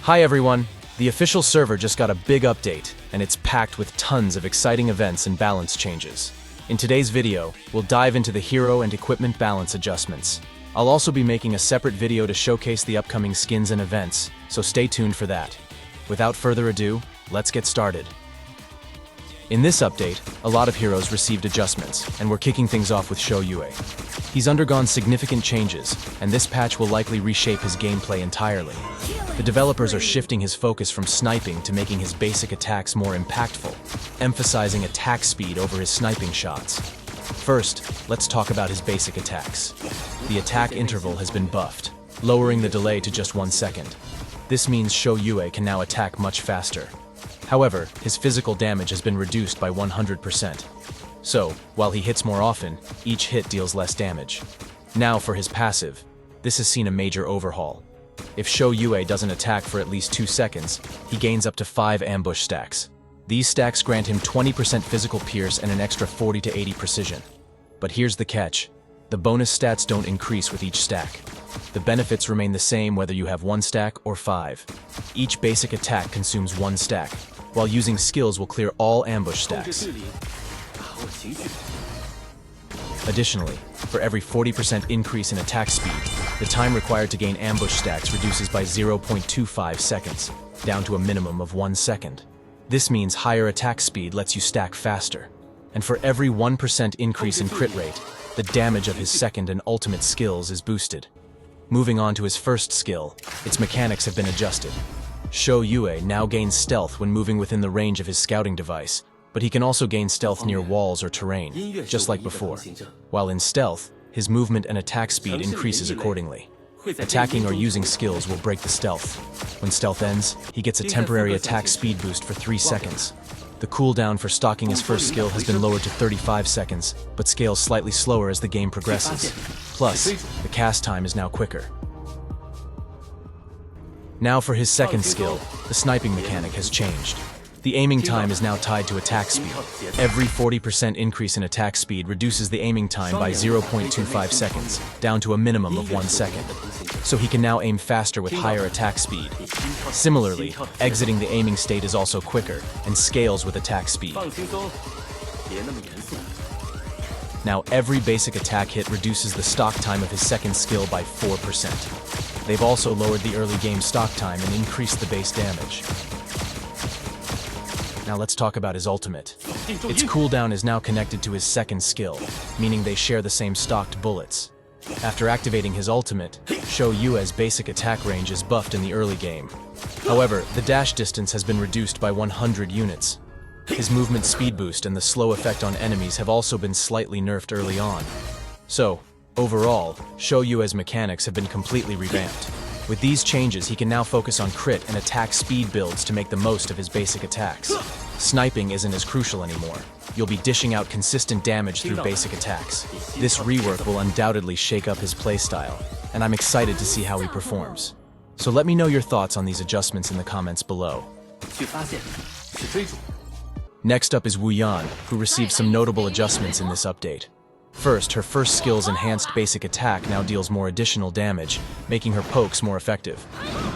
Hi everyone! The official server just got a big update, and it's packed with tons of exciting events and balance changes. In today's video, we'll dive into the hero and equipment balance adjustments. I'll also be making a separate video to showcase the upcoming skins and events, so stay tuned for that. Without further ado, let's get started. In this update, a lot of heroes received adjustments, and we're kicking things off with Shouyue. He's undergone significant changes, and this patch will likely reshape his gameplay entirely. The developers are shifting his focus from sniping to making his basic attacks more impactful, emphasizing attack speed over his sniping shots. First, let's talk about his basic attacks. The attack interval has been buffed, lowering the delay to just 1 second. This means Shouyue can now attack much faster. However, his physical damage has been reduced by 100%. So, while he hits more often, each hit deals less damage. Now for his passive. This has seen a major overhaul. If Shouyue doesn't attack for at least 2 seconds, he gains up to 5 ambush stacks. These stacks grant him 20% physical pierce and an extra 40 to 80 precision. But here's the catch. The bonus stats don't increase with each stack. The benefits remain the same whether you have 1 stack or 5. Each basic attack consumes 1 stack, while using skills will clear all ambush stacks. Additionally, for every 40% increase in attack speed, the time required to gain ambush stacks reduces by 0.25 seconds, down to a minimum of 1 second. This means higher attack speed lets you stack faster. And for every 1% increase in crit rate, the damage of his second and ultimate skills is boosted. Moving on to his first skill, its mechanics have been adjusted. Shouyue now gains stealth when moving within the range of his scouting device, but he can also gain stealth near walls or terrain, just like before. While in stealth, his movement and attack speed increases accordingly. Attacking or using skills will break the stealth. When stealth ends, he gets a temporary attack speed boost for 3 seconds. The cooldown for stocking his first skill has been lowered to 35 seconds, but scales slightly slower as the game progresses. Plus, the cast time is now quicker. Now for his second skill, the sniping mechanic has changed. The aiming time is now tied to attack speed. Every 40% increase in attack speed reduces the aiming time by 0.25 seconds, down to a minimum of 1 second. So he can now aim faster with higher attack speed. Similarly, exiting the aiming state is also quicker, and scales with attack speed. Now every basic attack hit reduces the stock time of his second skill by 4%. They've also lowered the early game stock time and increased the base damage. Now let's talk about his ultimate. Its cooldown is now connected to his second skill, meaning they share the same stocked bullets. After activating his ultimate, Shouyue's basic attack range is buffed in the early game. However, the dash distance has been reduced by 100 units. His movement speed boost and the slow effect on enemies have also been slightly nerfed early on. So, overall, Shouyue's mechanics have been completely revamped. With these changes, he can now focus on crit and attack speed builds to make the most of his basic attacks. Sniping isn't as crucial anymore. You'll be dishing out consistent damage through basic attacks. This rework will undoubtedly shake up his playstyle, and I'm excited to see how he performs. So let me know your thoughts on these adjustments in the comments below. Next up is Wuyan, who received some notable adjustments in this update. First, her first skill's enhanced basic attack now deals more additional damage, making her pokes more effective.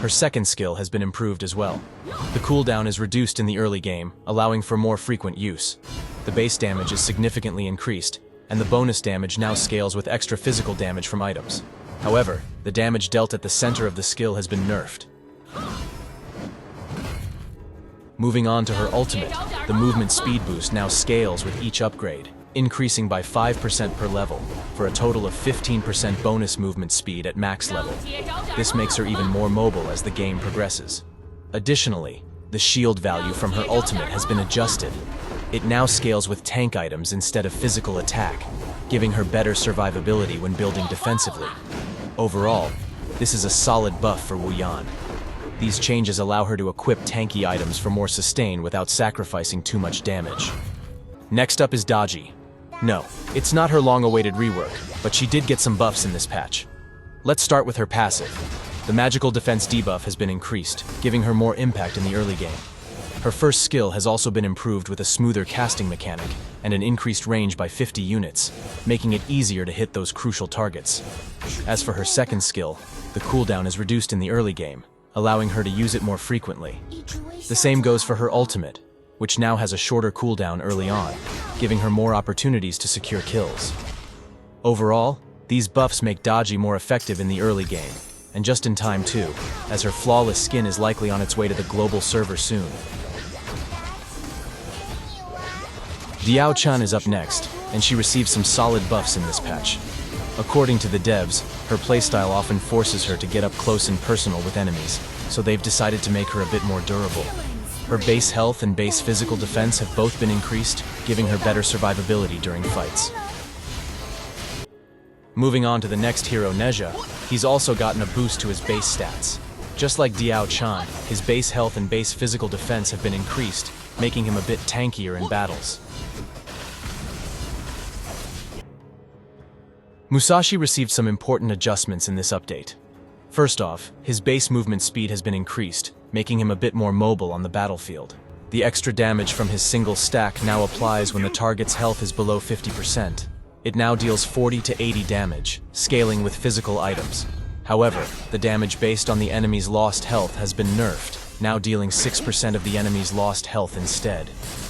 Her second skill has been improved as well. The cooldown is reduced in the early game, allowing for more frequent use. The base damage is significantly increased, and the bonus damage now scales with extra physical damage from items. However, the damage dealt at the center of the skill has been nerfed. Moving on to her ultimate, the movement speed boost now scales with each upgrade, increasing by 5% per level, for a total of 15% bonus movement speed at max level. This makes her even more mobile as the game progresses. Additionally, the shield value from her ultimate has been adjusted. It now scales with tank items instead of physical attack, giving her better survivability when building defensively. Overall, this is a solid buff for Wuyan. These changes allow her to equip tanky items for more sustain without sacrificing too much damage. Next up is Daji. No, it's not her long-awaited rework, but she did get some buffs in this patch. Let's start with her passive. The magical defense debuff has been increased, giving her more impact in the early game. Her first skill has also been improved with a smoother casting mechanic and an increased range by 50 units, making it easier to hit those crucial targets. As for her second skill, the cooldown is reduced in the early game, allowing her to use it more frequently. The same goes for her ultimate, which now has a shorter cooldown early on, giving her more opportunities to secure kills. Overall, these buffs make Daji more effective in the early game, and just in time too, as her flawless skin is likely on its way to the global server soon. Diaochan is up next, and she receives some solid buffs in this patch. According to the devs, her playstyle often forces her to get up close and personal with enemies, so they've decided to make her a bit more durable. Her base health and base physical defense have both been increased, giving her better survivability during fights. Moving on to the next hero, Nezha, he's also gotten a boost to his base stats. Just like Diaochan, his base health and base physical defense have been increased, making him a bit tankier in battles. Musashi received some important adjustments in this update. First off, his base movement speed has been increased, making him a bit more mobile on the battlefield. The extra damage from his single stack now applies when the target's health is below 50%. It now deals 40 to 80 damage, scaling with physical items. However, the damage based on the enemy's lost health has been nerfed, now dealing 6% of the enemy's lost health instead.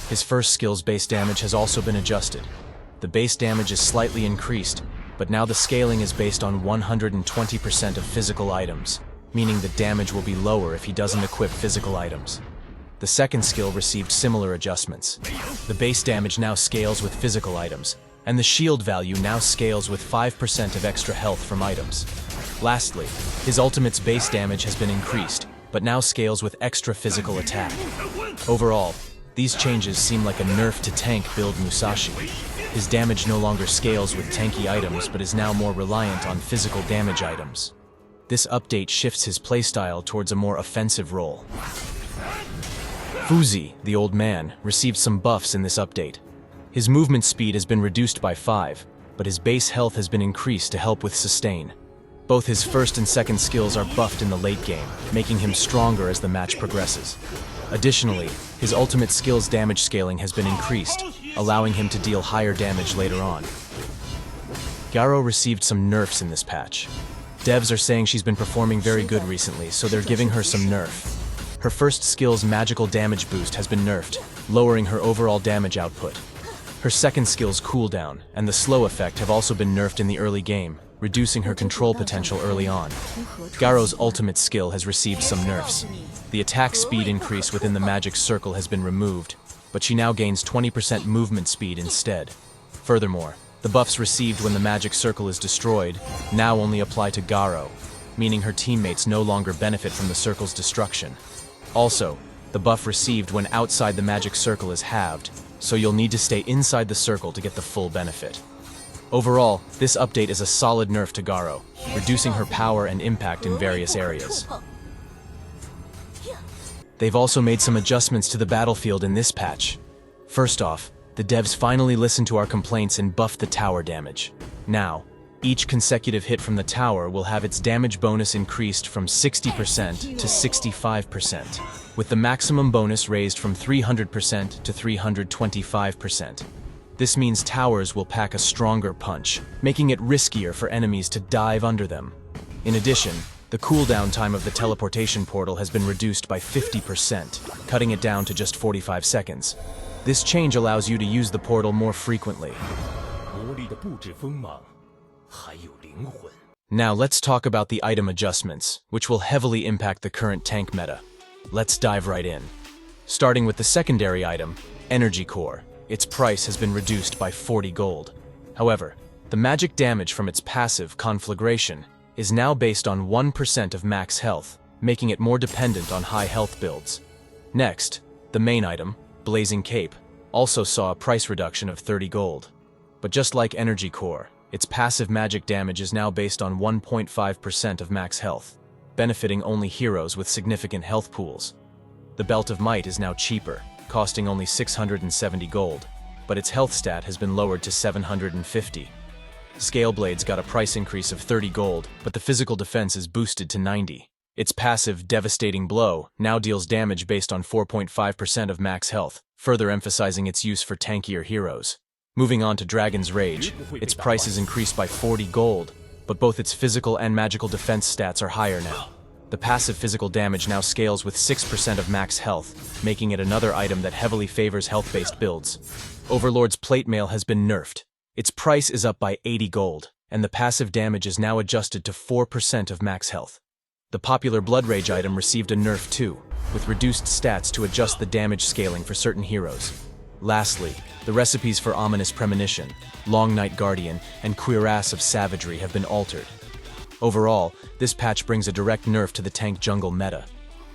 His first skill's base damage has also been adjusted. The base damage is slightly increased, but now the scaling is based on 120% of physical items, meaning the damage will be lower if he doesn't equip physical items. The second skill received similar adjustments. The base damage now scales with physical items, and the shield value now scales with 5% of extra health from items. Lastly, his ultimate's base damage has been increased, but now scales with extra physical attack. Overall, these changes seem like a nerf to tank build Musashi. His damage no longer scales with tanky items but is now more reliant on physical damage items. This update shifts his playstyle towards a more offensive role. Fuzi, the old man, received some buffs in this update. His movement speed has been reduced by 5, but his base health has been increased to help with sustain. Both his first and second skills are buffed in the late game, making him stronger as the match progresses. Additionally, his ultimate skill's damage scaling has been increased, allowing him to deal higher damage later on. Garo received some nerfs in this patch. Devs are saying she's been performing very good recently, so they're giving her some nerf. Her first skill's magical damage boost has been nerfed, lowering her overall damage output. Her second skill's cooldown and the slow effect have also been nerfed in the early game, reducing her control potential early on. Garo's ultimate skill has received some nerfs. The attack speed increase within the magic circle has been removed, but she now gains 20% movement speed instead. Furthermore, the buffs received when the magic circle is destroyed now only apply to Garo, meaning her teammates no longer benefit from the circle's destruction. Also, the buff received when outside the magic circle is halved, so you'll need to stay inside the circle to get the full benefit. Overall, this update is a solid nerf to Garo, reducing her power and impact in various areas. They've also made some adjustments to the battlefield in this patch. First off, the devs finally listened to our complaints and buffed the tower damage. Now, each consecutive hit from the tower will have its damage bonus increased from 60% to 65%, with the maximum bonus raised from 300% to 325%. This means towers will pack a stronger punch, making it riskier for enemies to dive under them. In addition, the cooldown time of the teleportation portal has been reduced by 50%, cutting it down to just 45 seconds. This change allows you to use the portal more frequently. Now let's talk about the item adjustments, which will heavily impact the current tank meta. Let's dive right in. Starting with the secondary item, Energy Core. Its price has been reduced by 40 gold. However, the magic damage from its passive, Conflagration, is now based on 1% of max health, making it more dependent on high health builds. Next, the main item, Blazing Cape, also saw a price reduction of 30 gold. But just like Energy Core, its passive magic damage is now based on 1.5% of max health, benefiting only heroes with significant health pools. The Belt of Might is now cheaper, costing only 670 gold, but its health stat has been lowered to 750. Scaleblade's got a price increase of 30 gold, but the physical defense is boosted to 90. Its passive Devastating Blow now deals damage based on 4.5% of max health, further emphasizing its use for tankier heroes. Moving on to Dragon's Rage, its price is increased by 40 gold, but both its physical and magical defense stats are higher now. The passive physical damage now scales with 6% of max health, making it another item that heavily favors health-based builds. Overlord's plate mail has been nerfed. Its price is up by 80 gold, and the passive damage is now adjusted to 4% of max health. The popular Blood Rage item received a nerf too, with reduced stats to adjust the damage scaling for certain heroes. Lastly, the recipes for Ominous Premonition, Long Night Guardian, and Cuirass of Savagery have been altered. Overall, this patch brings a direct nerf to the tank jungle meta.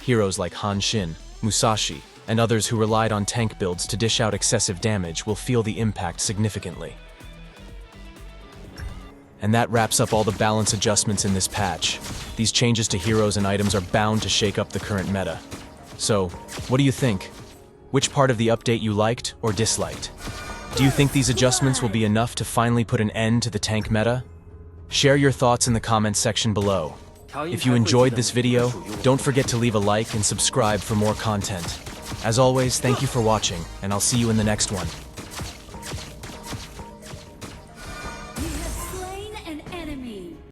Heroes like Han Xin, Musashi, and others who relied on tank builds to dish out excessive damage will feel the impact significantly. And that wraps up all the balance adjustments in this patch. These changes to heroes and items are bound to shake up the current meta. So, what do you think? Which part of the update you liked or disliked? Do you think these adjustments will be enough to finally put an end to the tank meta? Share your thoughts in the comments section below. If you enjoyed this video, don't forget to leave a like and subscribe for more content. As always, thank you for watching, and I'll see you in the next one.